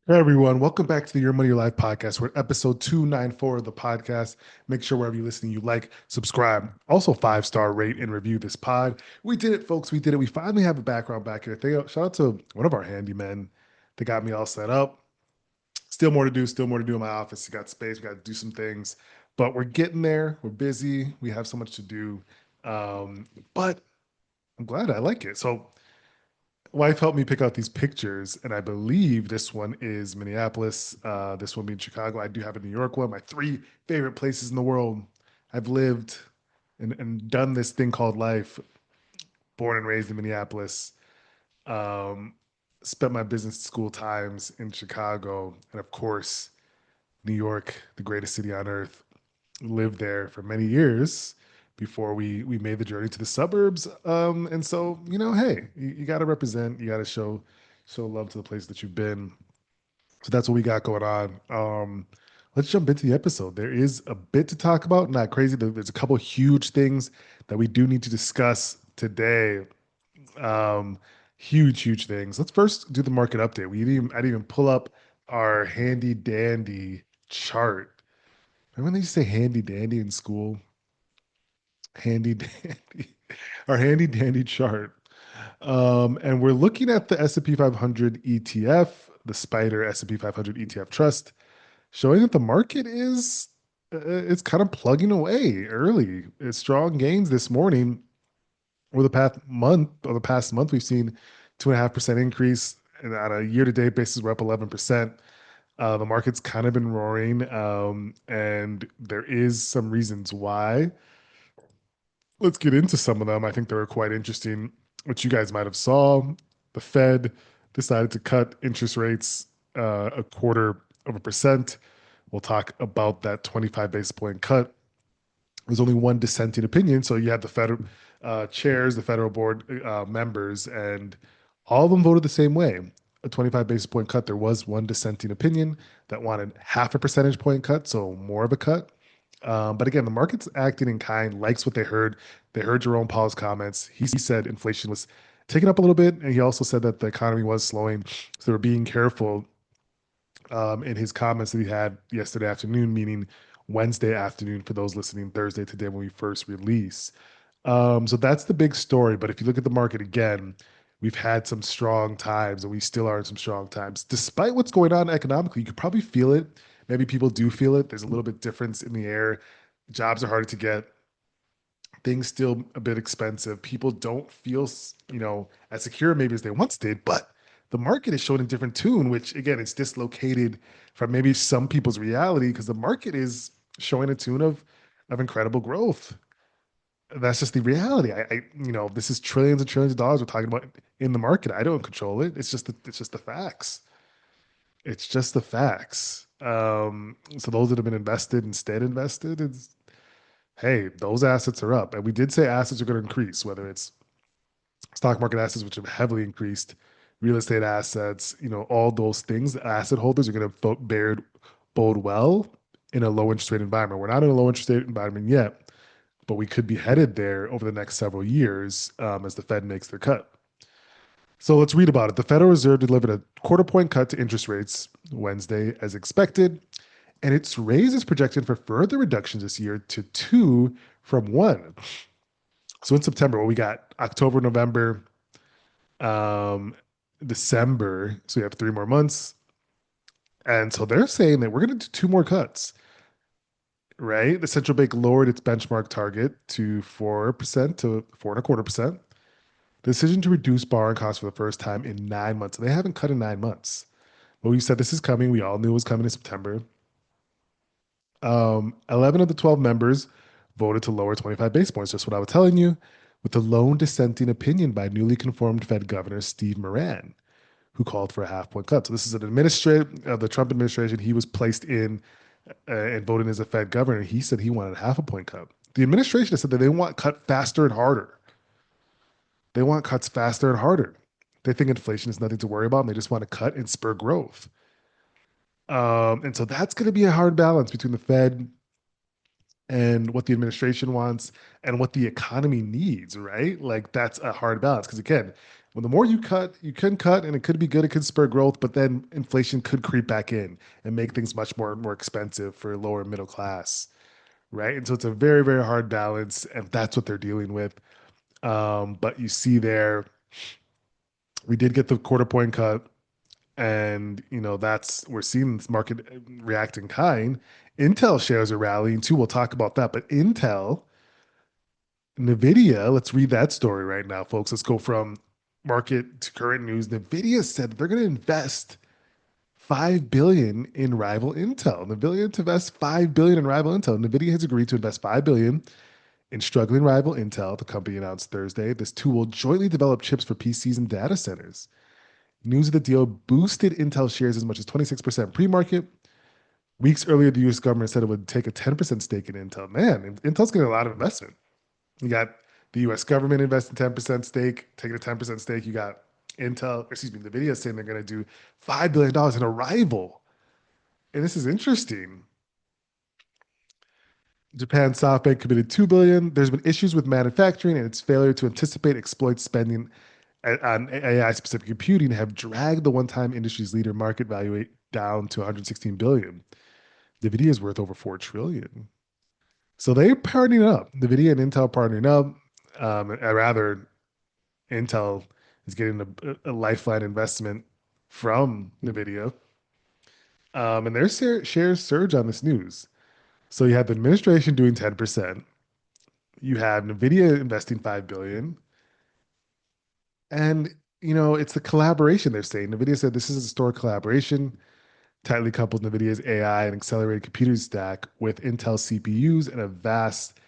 Hey everyone, welcome back to the Your Money Your Life podcast. We're at episode 294 of the podcast. Make sure wherever you're listening, you like, subscribe, also 5-star rate and review this pod. We did it, folks. We did it. We finally have a background back here. Shout out to one of our handymen that got me all set up. Still more to do, still more to do in my office. We got space, we got to do some things, but we're getting there. We're busy. We have so much to do. But I'm glad I like it. So wife helped me pick out these pictures, and I believe this one is Minneapolis. This one being Chicago. I do have a New York one. My three favorite places in the world. I've lived and done this thing called life. Born and raised in Minneapolis. Um, Spent my business school times in Chicago, and of course, New York, the greatest city on earth. Lived there for many years before we made the journey to the suburbs. And so, hey, you got to represent, you got to show love to the place that you've been. So that's what we got going on. Let's jump into the episode. There is a bit to talk about, not crazy. There's a couple huge things that we do need to discuss today. Um, huge things. Let's first do the market update. I didn't even pull up our handy dandy chart. Remember when they used to say handy dandy in school? Handy dandy, our handy dandy chart. And we're looking at the S&P 500 ETF, the Spider S&P 500 ETF Trust, showing that the market is it's kind of plugging away early. It's strong gains this morning. Over the past month, we've seen 2.5% increase, and on a year-to-date basis, we're up 11%. The market's kind of been roaring, and there is some reasons why. Let's get into some of them. I think they were quite interesting, which you guys might have saw. The Fed decided to cut interest rates a quarter of a percent. We'll talk about that 25 basis point cut. There's only one dissenting opinion, so you had the federal chairs, the federal board members, and all of them voted the same way. A 25 basis point cut. There was one dissenting opinion that wanted half a percentage point cut, so more of a cut. But again, the market's acting in kind, likes what they heard. They heard Jerome Powell's comments. He said inflation was ticking up a little bit, and he also said that the economy was slowing. So they were being careful in his comments that he had yesterday afternoon, meaning Wednesday afternoon for those listening Thursday today when we first release. So that's the big story. But if you look at the market again, we've had some strong times and we still are in some strong times. Despite what's going on economically, you could probably feel it. Maybe people do feel it. There's a little bit difference in the air. Jobs are harder to get. Things still a bit expensive. People don't feel, as secure maybe as they once did, but the market is showing a different tune, which again, it's dislocated from maybe some people's reality because the market is showing a tune of incredible growth. That's just the reality. This is trillions and trillions of dollars we're talking about in the market. I don't control it. It's just the facts. It's just the facts. So those that have been invested and stayed invested, it's hey, those assets are up. And we did say assets are going to increase, whether it's stock market assets, which have heavily increased, real estate assets, all those things. Asset holders are going to bode well in a low interest rate environment. We're not in a low interest rate environment yet, but we could be headed there over the next several years as the Fed makes their cut. So let's read about it. The Federal Reserve delivered a quarter point cut to interest rates Wednesday as expected, and its raise is projected for further reductions this year to two from one. So in September, well, we got October, November, um, December. So we have 3 more months. And so they're saying that we're going to do two more cuts, right? The central bank lowered its benchmark target to 4% to 4.25%. The decision to reduce borrowing costs for the first time in 9 months. They haven't cut in 9 months. But we said this is coming. We all knew it was coming in September. 11 of the 12 members voted to lower 25 basis points, just what I was telling you, with the lone dissenting opinion by newly confirmed Fed Governor Steve Moran, who called for a half point cut. So this is an administrator of the Trump administration. He was placed in and voted as a Fed governor. He said he wanted a half a point cut. The administration has said that they want cut faster and harder. They want cuts faster and harder. They think inflation is nothing to worry about, and they just want to cut and spur growth. And so that's going to be a hard balance between the Fed and what the administration wants and what the economy needs, right? Like that's a hard balance because again, when the more you cut, you can cut and it could be good, it could spur growth, but then inflation could creep back in and make things much more expensive for lower middle class, right? And so it's a very hard balance, and that's what they're dealing with. But you see there, we did get the quarter point cut, and that's we're seeing this market react in kind. Intel shares are rallying too. We'll talk about that, but Intel, Nvidia, let's read that story right now, folks. Let's go from market to current news. Nvidia said that they're going to invest 5 billion in rival Intel. Nvidia to invest 5 billion in rival Intel. Nvidia has agreed to invest 5 billion in struggling rival Intel, the company announced Thursday. This tool will jointly develop chips for PCs and data centers. News of the deal boosted Intel shares as much as 26% pre-market. Weeks earlier, the US government said it would take a 10% stake in Intel. Man, Intel's getting a lot of investment. You got the US government investing 10% stake, taking a 10% stake. You got Intel, excuse me, NVIDIA saying they're going to do $5 billion in a rival. And this is interesting. Japan SoftBank committed 2 billion. There's been issues with manufacturing and its failure to anticipate exploit spending on AI specific computing have dragged the one-time industry's leader market value down to 116 billion. NVIDIA is worth over 4 trillion. So they're partnering up. NVIDIA and Intel partnering up. Rather, Intel is getting a lifeline investment from NVIDIA. And their shares surge on this news. So you have the administration doing 10%. You have NVIDIA investing 5 billion. And, it's the collaboration they're saying. NVIDIA said this is a historic collaboration, tightly couples NVIDIA's AI and accelerated computing stack with Intel CPUs and a vast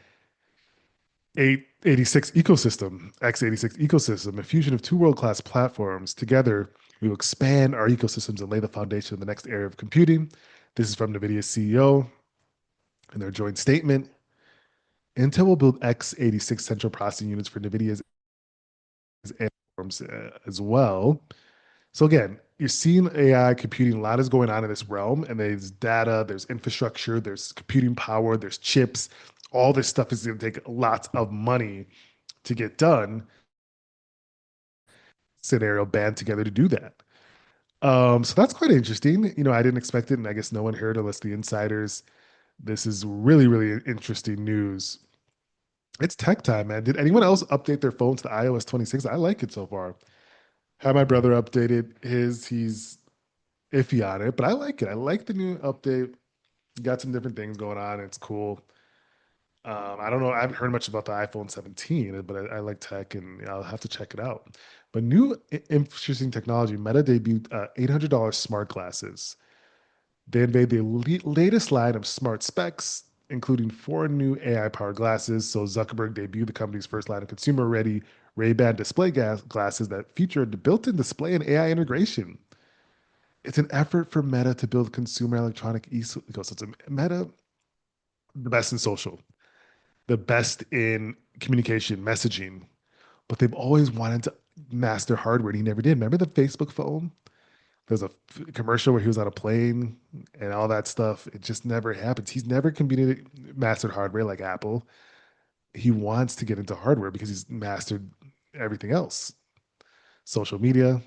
886 ecosystem, x86 ecosystem, a fusion of two world-class platforms. Together, we will expand our ecosystems and lay the foundation of the next era of computing. This is from NVIDIA's CEO in their joint statement. Intel will build x86 central processing units for NVIDIA's platforms as well. So again, you're seeing AI computing, a lot is going on in this realm, and there's data, there's infrastructure, there's computing power, there's chips. All this stuff is going to take lots of money to get done. Scenario band together to do that. So that's quite interesting. I didn't expect it, and I guess no one heard unless the insiders. This is really interesting news. It's tech time, man. Did anyone else update their phone to the iOS 26? I like it so far. Had my brother updated his. He's iffy on it, but I like it. I like the new update. Got some different things going on. It's cool. I don't know. I haven't heard much about the iPhone 17, but I like tech, and I'll have to check it out. But new interesting technology. Meta debuted $800 smart glasses. They unveiled the latest line of smart specs, including four new AI-powered glasses. So Zuckerberg debuted the company's first line of consumer-ready Ray-Ban display glasses that featured built-in display and AI integration. It's an effort for Meta to build consumer electronic ecosystem. Meta, the best in social, the best in communication, messaging, but they've always wanted to master hardware, and he never did. Remember the Facebook phone? There's a commercial where he was on a plane and all that stuff. It just never happens. He's never mastered hardware like Apple. He wants to get into hardware because he's mastered everything else. Social media,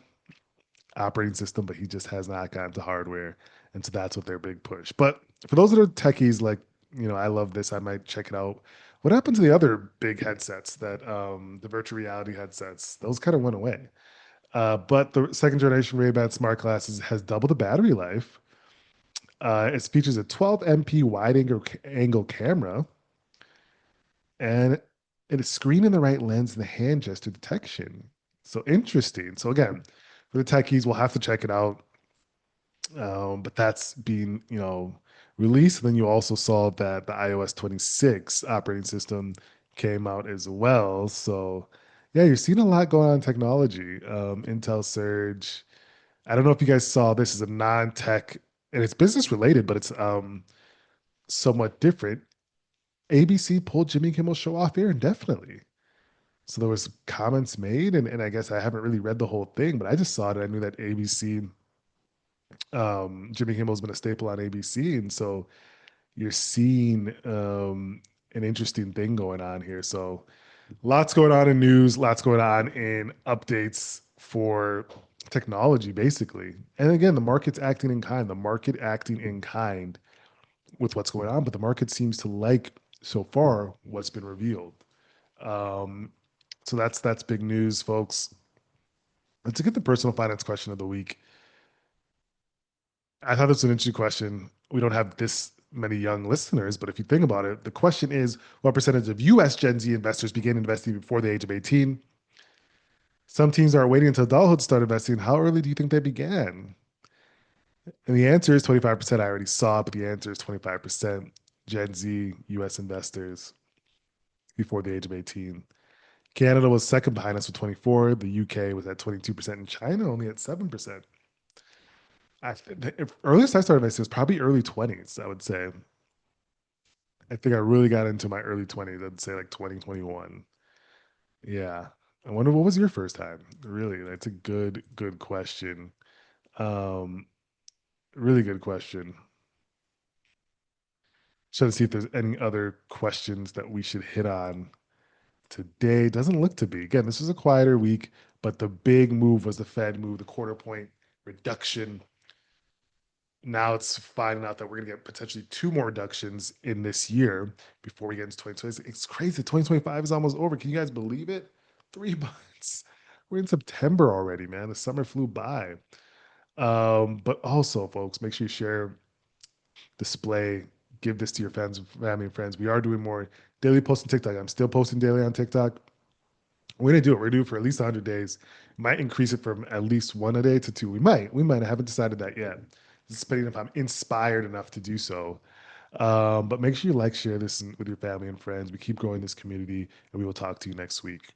operating system, but he just has not gotten to hardware. And so that's what their big push. But for those that are techies, like, I love this. I might check it out. What happened to the other big headsets that the virtual reality headsets? Those kind of went away. But the second generation Ray-Ban smart glasses has double the battery life. It features a 12 MP wide angle camera and a screen in the right lens and the hand gesture detection. So interesting. So again, for the techies, we'll have to check it out. But that's being, released. And then you also saw that the iOS 26 operating system came out as well. So yeah, you're seeing a lot going on in technology. Intel Surge. I don't know if you guys saw this is a non-tech and it's business related, but it's somewhat different. ABC pulled Jimmy Kimmel show off air indefinitely. So there was comments made, and I guess I haven't really read the whole thing, but I just saw it. I knew that ABC, Jimmy Kimmel's been a staple on ABC, and so you're seeing an interesting thing going on here. So lots going on in news, lots going on in updates for technology, basically. And again, the market's acting in kind. The market acting in kind with what's going on, but the market seems to like so far what's been revealed. Um, so that's big news, folks. Let's get the personal finance question of the week. I thought this was an interesting question. We don't have this many young listeners, but if you think about it, the question is what percentage of US Gen Z investors begin investing before the age of 18? Some teens are waiting until adulthood to start investing. How early do you think they began? And the answer is 25%. I already saw, but the answer is 25% Gen Z US investors before the age of 18. Canada was second behind us with 24. The UK was at 22%, and China only at 7%. If earliest I started investing was probably early 20s, I would say. I think I really got into my early 20s. I'd say like 2021. Yeah. I wonder what was your first time? Really, that's a good question. Um, really good question. Trying to see if there's any other questions that we should hit on today. Doesn't look to be. Again, this was a quieter week, but the big move was the Fed move, the quarter point reduction. Now it's finding out that we're going to get potentially two more reductions in this year before we get into 2020. It's crazy. 2025 is almost over. Can you guys believe it? 3 months. We're in September already, man. The summer flew by. But also, folks, make sure you share, display, give this to your fans, family, and friends. We are doing more daily posts on TikTok. I'm still posting daily on TikTok. We're gonna do it. We're gonna do it for at least 100 days. Might increase it from at least one a day to two. We might. We might. I haven't decided that yet. Just depending if I'm inspired enough to do so. But make sure you like, share this with your family and friends. We keep growing this community, and we will talk to you next week.